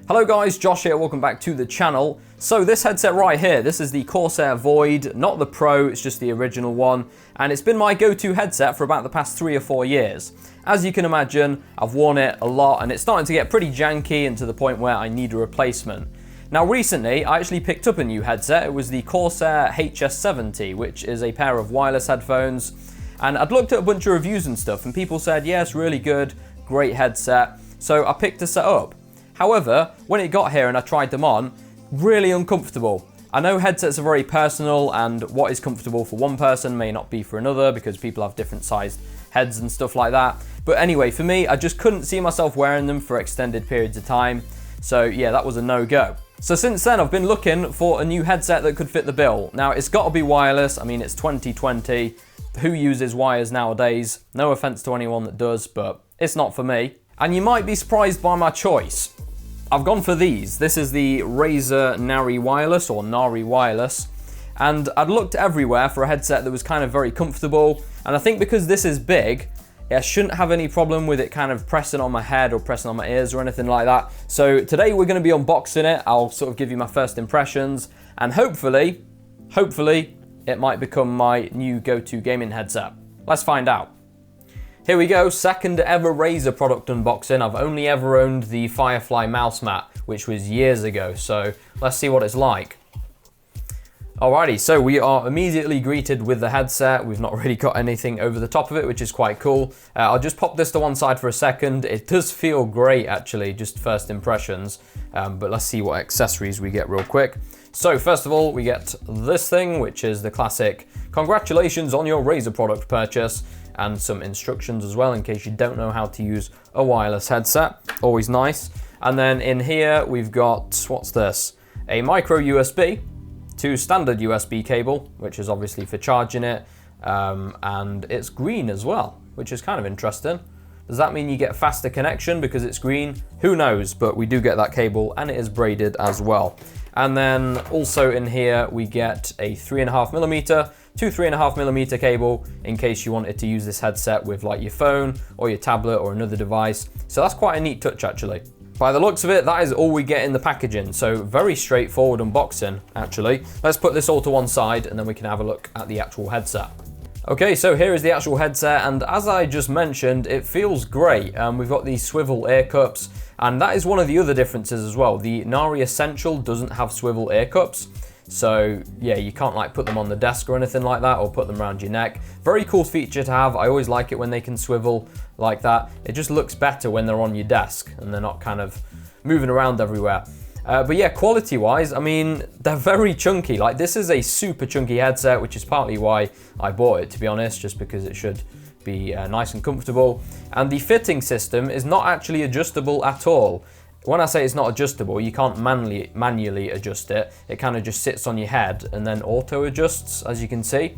Hello guys, Josh here, welcome back to the channel. So this headset right here, this is the Corsair Void, not the Pro, it's just the original one. And it's been my go-to headset for about the past 3 or 4 years. As you can imagine, I've worn it a lot and it's starting to get pretty janky and to the point where I need a replacement. Now recently, I actually picked up a new headset. It was the Corsair HS70, which is a pair of wireless headphones. And I'd looked at a bunch of reviews and stuff and people said, yes, really good, great headset. So I picked a set up. However, when it got here and I tried them on, really uncomfortable. I know headsets are very personal and what is comfortable for one person may not be for another because people have different sized heads and stuff like that. But anyway, for me, I just couldn't see myself wearing them for extended periods of time. So yeah, that was a no-go. So since then, I've been looking for a new headset that could fit the bill. Now, it's got to be wireless. I mean, it's 2020. Who uses wires nowadays? No offense to anyone that does, but it's not for me. And you might be surprised by my choice. I've gone for these. This is the Razer Nari Wireless, or Nari Wireless. And I'd looked everywhere for a headset that was kind of very comfortable. And I think because this is big, I shouldn't have any problem with it kind of pressing on my head or pressing on my ears or anything like that. So today we're going to be unboxing it. I'll sort of give you my first impressions. And hopefully, it might become my new go-to gaming headset. Let's find out. Here we go, second ever Razer product unboxing. I've only ever owned the Firefly mouse mat, which was years ago, so let's see what it's like. Alrighty, so we are immediately greeted with the headset. We've not really got anything over the top of it, which is quite cool. I'll just pop this to one side for a second. It does feel great, actually, just first impressions, but let's see what accessories we get real quick. So first of all, we get this thing, which is the classic, congratulations on your Razer product purchase, and some instructions as well in case you don't know how to use a wireless headset. Always nice. And then in here we've got, what's this? A micro USB to standard USB cable, which is obviously for charging it. And it's green as well, which is kind of interesting. Does that mean you get faster connection because it's green? Who knows, but we do get that cable and it is braided as well. And then also in here we get a 3.5mm to 3.5mm cable in case you wanted to use this headset with like your phone or your tablet or another device. So that's quite a neat touch actually. By the looks of it, that is all we get in the packaging. So very straightforward unboxing actually. Let's put this all to one side and then we can have a look at the actual headset. Okay, so here is the actual headset, and as I just mentioned, it feels great. We've got these swivel ear cups, and that is one of the other differences as well. The Nari Essential doesn't have swivel ear cups, so yeah, you can't like put them on the desk or anything like that, or put them around your neck. Very cool feature to have. I always like it when they can swivel like that. It just looks better when they're on your desk and they're not kind of moving around everywhere. But yeah, quality-wise, I mean, they're very chunky. Like, this is a super chunky headset, which is partly why I bought it, to be honest, just because it should be nice and comfortable. And the fitting system is not actually adjustable at all. When I say it's not adjustable, you can't manually adjust it. It kind of just sits on your head and then auto-adjusts, as you can see.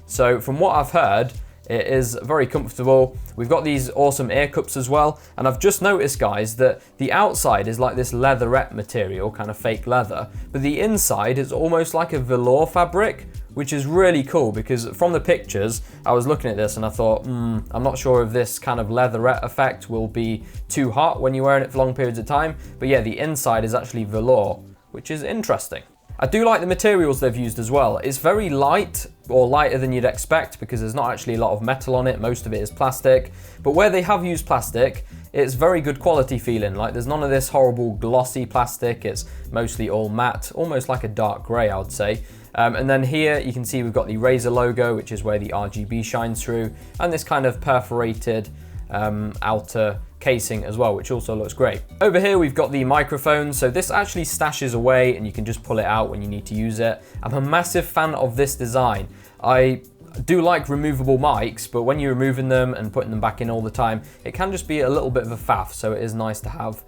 So from what I've heard, it is very comfortable. We've got these awesome ear cups as well. And I've just noticed, guys, that the outside is like this leatherette material, kind of fake leather. But the inside is almost like a velour fabric, which is really cool because from the pictures, I was looking at this and I thought, I'm not sure if this kind of leatherette effect will be too hot when you're wearing it for long periods of time. But yeah, the inside is actually velour, which is interesting. I do like the materials they've used as well. It's very light, or lighter than you'd expect, because there's not actually a lot of metal on it. Most of it is plastic. But where they have used plastic, it's very good quality feeling. Like, there's none of this horrible glossy plastic. It's mostly all matte, almost like a dark grey, I would say. And then here you can see we've got the Razer logo, which is where the RGB shines through, and this kind of perforated outer casing as well, which also looks great. Over here we've got the microphone, so this actually stashes away and you can just pull it out when you need to use it. I'm a massive fan of this design. I do like removable mics, but when you're removing them and putting them back in all the time, it can just be a little bit of a faff, so it is nice to have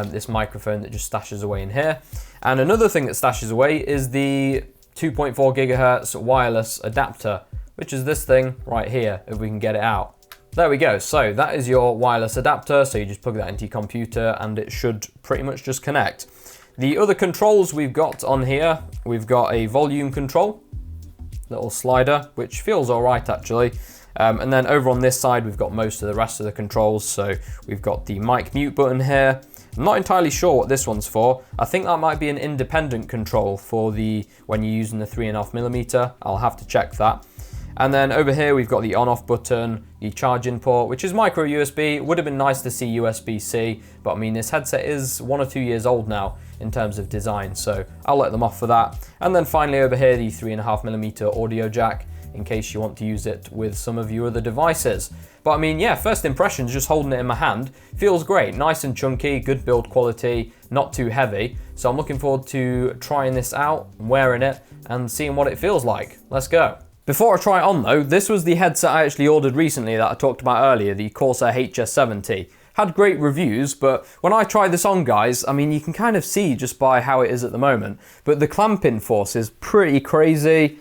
this microphone that just stashes away in here. And another thing that stashes away is the 2.4 gigahertz wireless adapter, which is this thing right here, if we can get it out. There we go, so that is your wireless adapter, so you just plug that into your computer and it should pretty much just connect. The other controls we've got on here, we've got a volume control, little slider, which feels all right actually. And then over on this side, we've got most of the rest of the controls. So we've got the mic mute button here, I'm not entirely sure what this one's for. I think that might be an independent control for when you're using the 3.5mm. I'll have to check that. And then over here we've got the on-off button, the charging port, which is micro USB. It would have been nice to see USB-C, but I mean this headset is 1 or 2 years old now in terms of design, so I'll let them off for that. And then finally over here, the 3.5mm audio jack, in case you want to use it with some of your other devices. But I mean, yeah, first impressions, just holding it in my hand, feels great. Nice and chunky, good build quality, not too heavy. So I'm looking forward to trying this out, wearing it, and seeing what it feels like. Let's go. Before I try it on though, this was the headset I actually ordered recently that I talked about earlier, the Corsair HS70. Had great reviews, but when I tried this on, guys, I mean, you can kind of see just by how it is at the moment, but the clamping force is pretty crazy.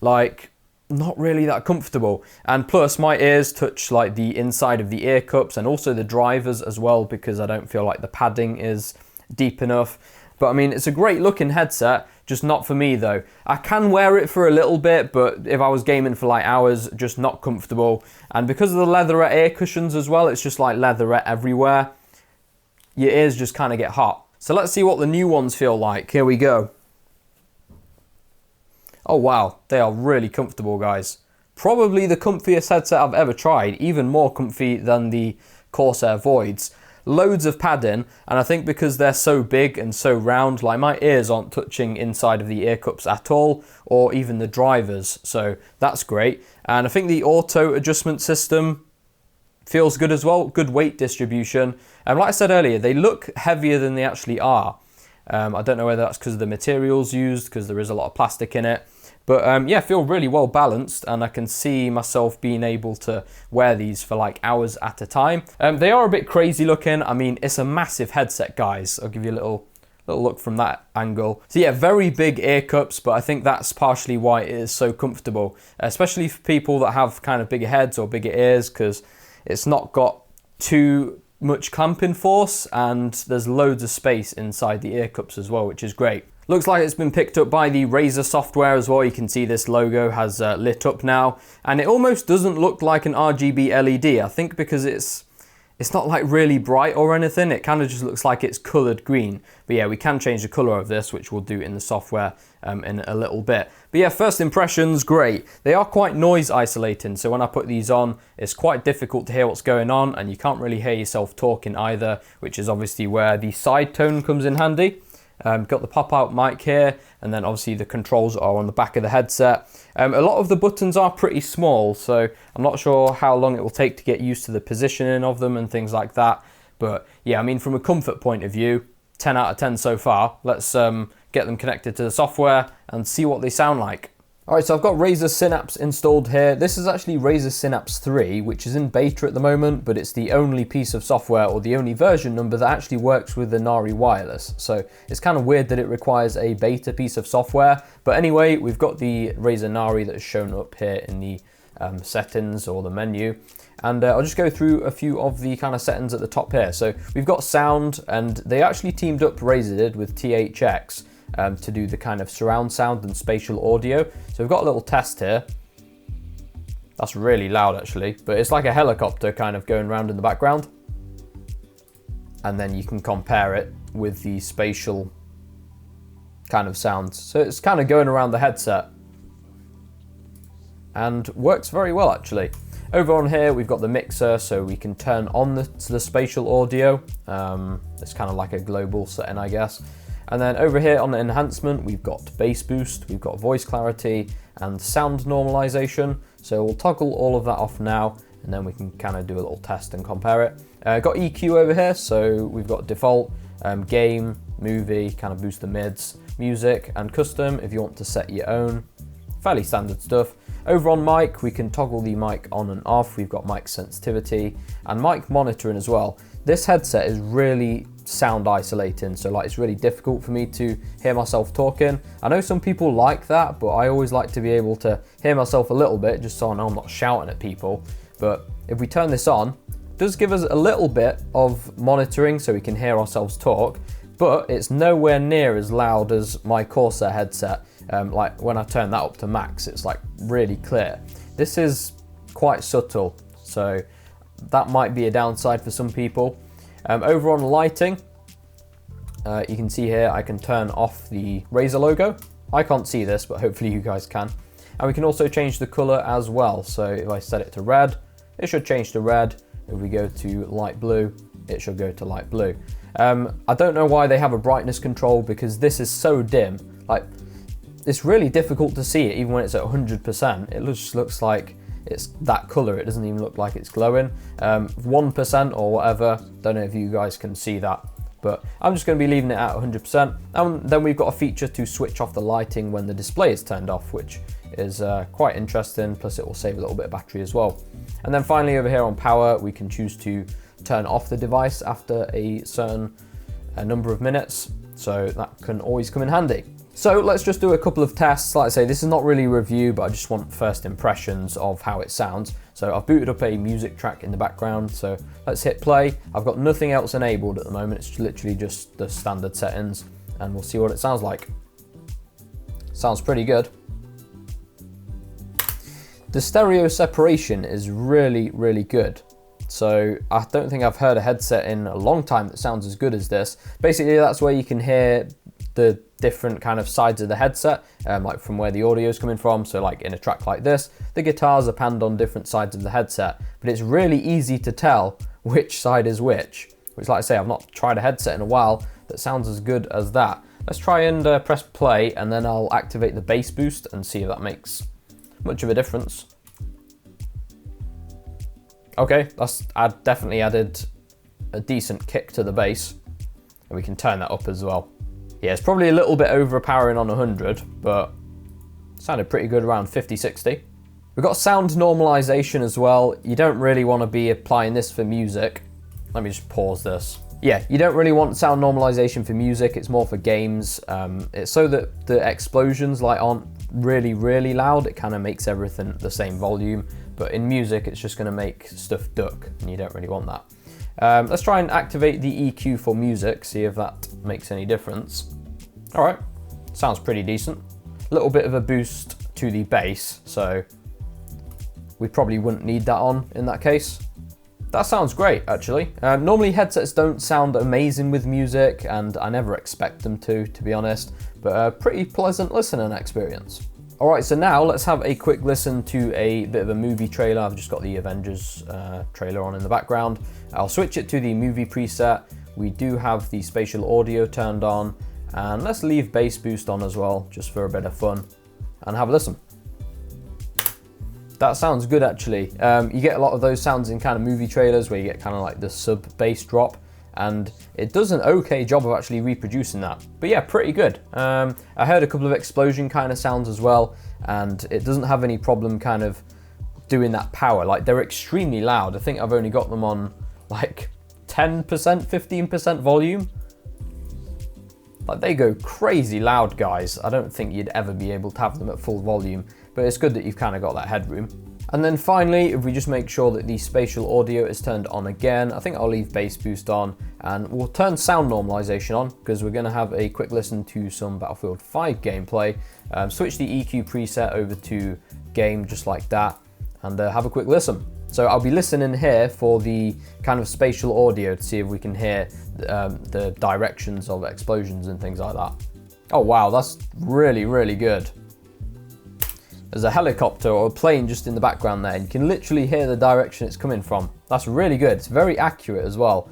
Like, not really that comfortable. And plus my ears touch like the inside of the ear cups and also the drivers as well, because I don't feel like the padding is deep enough. But I mean, it's a great looking headset, just not for me though. I can wear it for a little bit, but if I was gaming for like hours, just not comfortable. And because of the leatherette ear cushions as well, it's just like leatherette everywhere. Your ears just kind of get hot. So let's see what the new ones feel like. Here we go. Oh wow, they are really comfortable, guys. Probably the comfiest headset I've ever tried, even more comfy than the Corsair Voids. Loads of padding, and I think because they're so big and so round, like my ears aren't touching inside of the ear cups at all, or even the drivers, so that's great. And I think the auto adjustment system feels good as well, good weight distribution. And like I said earlier, they look heavier than they actually are. I don't know whether that's because of the materials used, because there is a lot of plastic in it. But yeah, feel really well balanced, and I can see myself being able to wear these for like hours at a time. They are a bit crazy looking. I mean, it's a massive headset, guys. I'll give you a little look from that angle. So yeah, very big ear cups, but I think that's partially why it is so comfortable, especially for people that have kind of bigger heads or bigger ears, because it's not got too much clamping force, and there's loads of space inside the ear cups as well, which is great. Looks like it's been picked up by the Razer software as well. You can see this logo has lit up now, and it almost doesn't look like an RGB LED. I think because it's not like really bright or anything, it kind of just looks like it's colored green. But yeah, we can change the color of this, which we'll do in the software in a little bit. But yeah, first impressions, great. They are quite noise isolating, so when I put these on, it's quite difficult to hear what's going on, and you can't really hear yourself talking either, which is obviously where the side tone comes in handy. Got the pop-out mic here, and then obviously the controls are on the back of the headset. A lot of the buttons are pretty small, so I'm not sure how long it will take to get used to the positioning of them and things like that. But yeah, I mean, from a comfort point of view, 10 out of 10 so far. Let's get them connected to the software and see what they sound like. Alright, so I've got Razer Synapse installed here. This is actually Razer Synapse 3, which is in beta at the moment, but it's the only piece of software, or the only version number, that actually works with the Nari Wireless. So it's kind of weird that it requires a beta piece of software. But anyway, we've got the Razer Nari that is shown up here in the settings or the menu. And I'll just go through a few of the kind of settings at the top here. So we've got sound, and they actually teamed up, Razer did, with THX. To do the kind of surround sound and spatial audio. So we've got a little test here. That's really loud actually, but it's like a helicopter kind of going around in the background. And then you can compare it with the spatial kind of sounds. So it's kind of going around the headset and works very well actually. Over on here we've got the mixer, so we can turn on the spatial audio. It's kind of like a global setting, I guess. And then over here on the enhancement, we've got bass boost, we've got voice clarity, and sound normalization. So we'll toggle all of that off now, and then we can kind of do a little test and compare it. Got EQ over here, so we've got default, game, movie, kind of boost the mids, music, and custom if you want to set your own. Fairly standard stuff. Over on mic, we can toggle the mic on and off. We've got mic sensitivity and mic monitoring as well. This headset is really sound isolating, so like it's really difficult for me to hear myself talking. I know some people like that, but I always like to be able to hear myself a little bit, just so I know I'm not shouting at people. But if we turn this on, it does give us a little bit of monitoring so we can hear ourselves talk, but it's nowhere near as loud as my Corsair headset. Like when I turn that up to max, it's like really clear. This is quite subtle, so that might be a downside for some people. Over on lighting, you can see here I can turn off the Razer logo. I can't see this, but hopefully you guys can. And we can also change the color as well. So if I set it to red, it should change to red. If we go to light blue, it should go to light blue. I don't know why they have a brightness control, because this is so dim. Like, it's really difficult to see it even when it's at 100%. It just looks like it's that color. It doesn't even look like it's glowing. 1% or whatever, don't know if you guys can see that, but I'm just going to be leaving it at 100%. And then we've got a feature to switch off the lighting when the display is turned off, which is quite interesting, plus it will save a little bit of battery as well. And then finally over here on power, we can choose to turn off the device after a certain number of minutes, so that can always come in handy. So let's just do a couple of tests. Like I say, this is not really a review, but I just want first impressions of how it sounds. So I've booted up a music track in the background, so let's hit play. I've got nothing else enabled at the moment, it's literally just the standard settings, and we'll see what it sounds like. Sounds pretty good. The stereo separation is really, really good. So I don't think I've heard a headset in a long time that sounds as good as this. Basically, that's where you can hear the different kind of sides of the headset, like from where the audio is coming from. So like in a track like this, the guitars are panned on different sides of the headset, but it's really easy to tell which side is which. Which, like I say, I've not tried a headset in a while that sounds as good as that. Let's try and press play, and then I'll activate the bass boost and see if that makes much of a difference. Okay, I've definitely added a decent kick to the bass, and we can turn that up as well. Yeah, it's probably a little bit overpowering on 100, but sounded pretty good around 50, 60. We've got sound normalization as well. You don't really want to be applying this for music. Let me just pause this. Yeah, you don't really want sound normalization for music. It's more for games. It's so that the explosions aren't really, really loud. It kind of makes everything the same volume. But in music, it's just going to make stuff duck, and you don't really want that. Let's try and activate the EQ for music, see if that makes any difference. All right, sounds pretty decent. A little bit of a boost to the bass, so we probably wouldn't need that on in that case. That sounds great, actually. Normally headsets don't sound amazing with music, and I never expect them to be honest, but a pretty pleasant listening experience. All right, so now let's have a quick listen to a bit of a movie trailer. I've just got the Avengers trailer on in the background. I'll switch it to the movie preset. We do have the spatial audio turned on, and let's leave bass boost on as well, just for a bit of fun, and have a listen. That sounds good, actually. You get a lot of those sounds in kind of movie trailers where you get kind of like the sub bass drop, and it does an okay job of actually reproducing that. But yeah, pretty good. I heard a couple of explosion kind of sounds as well, and it doesn't have any problem kind of doing that power. Like, they're extremely loud. I think I've only got them on like 10%, 15% volume. Like, they go crazy loud, guys. I don't think you'd ever be able to have them at full volume, but it's good that you've kind of got that headroom. And then finally, if we just make sure that the spatial audio is turned on again, I think I'll leave bass boost on, and we'll turn sound normalization on, because we're going to have a quick listen to some Battlefield 5 gameplay. Switch the EQ preset over to game, just like that, and have a quick listen. So I'll be listening here for the kind of spatial audio to see if we can hear the directions of explosions and things like that. Oh wow, that's really, really good. There's a helicopter or a plane just in the background there, and you can literally hear the direction it's coming from. That's really good. It's very accurate as well.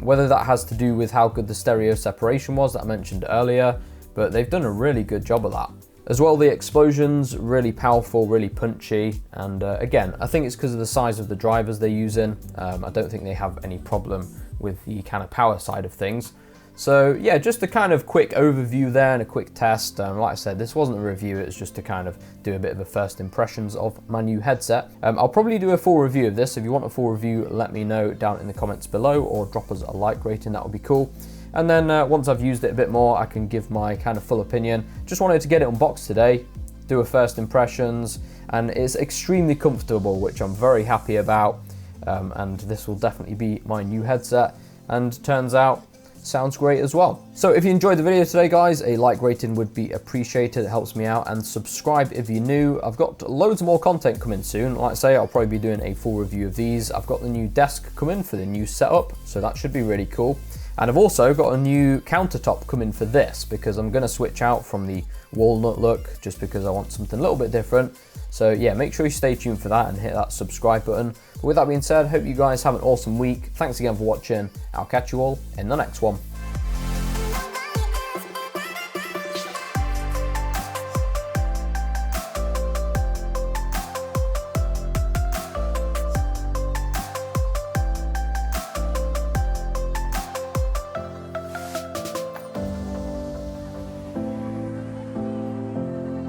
Whether that has to do with how good the stereo separation was that I mentioned earlier, but they've done a really good job of that. As well, the explosions, really powerful, really punchy, and again, I think it's because of the size of the drivers they're using. I don't think they have any problem with the kind of power side of things. So yeah, just a kind of quick overview there and a quick test. Like I said, this wasn't a review, it's just to kind of do a bit of a first impressions of my new headset. I'll probably do a full review of this. If you want a full review, let me know down in the comments below, or drop us a like rating, that would be cool. And then once I've used it a bit more, I can give my kind of full opinion. Just wanted to get it unboxed today, do a first impressions, and it's extremely comfortable, which I'm very happy about. And this will definitely be my new headset. And turns out, sounds great as well. So if you enjoyed the video today, guys, a like rating would be appreciated. It helps me out, and subscribe if you're new. I've got loads more content coming soon. Like I say, I'll probably be doing a full review of these. I've got the new desk coming for the new setup, so that should be really cool. And I've also got a new countertop coming for this, because I'm going to switch out from the walnut look, just because I want something a little bit different. So yeah, make sure you stay tuned for that and hit that subscribe button. But with that being said, hope you guys have an awesome week. Thanks again for watching. I'll catch you all in the next one.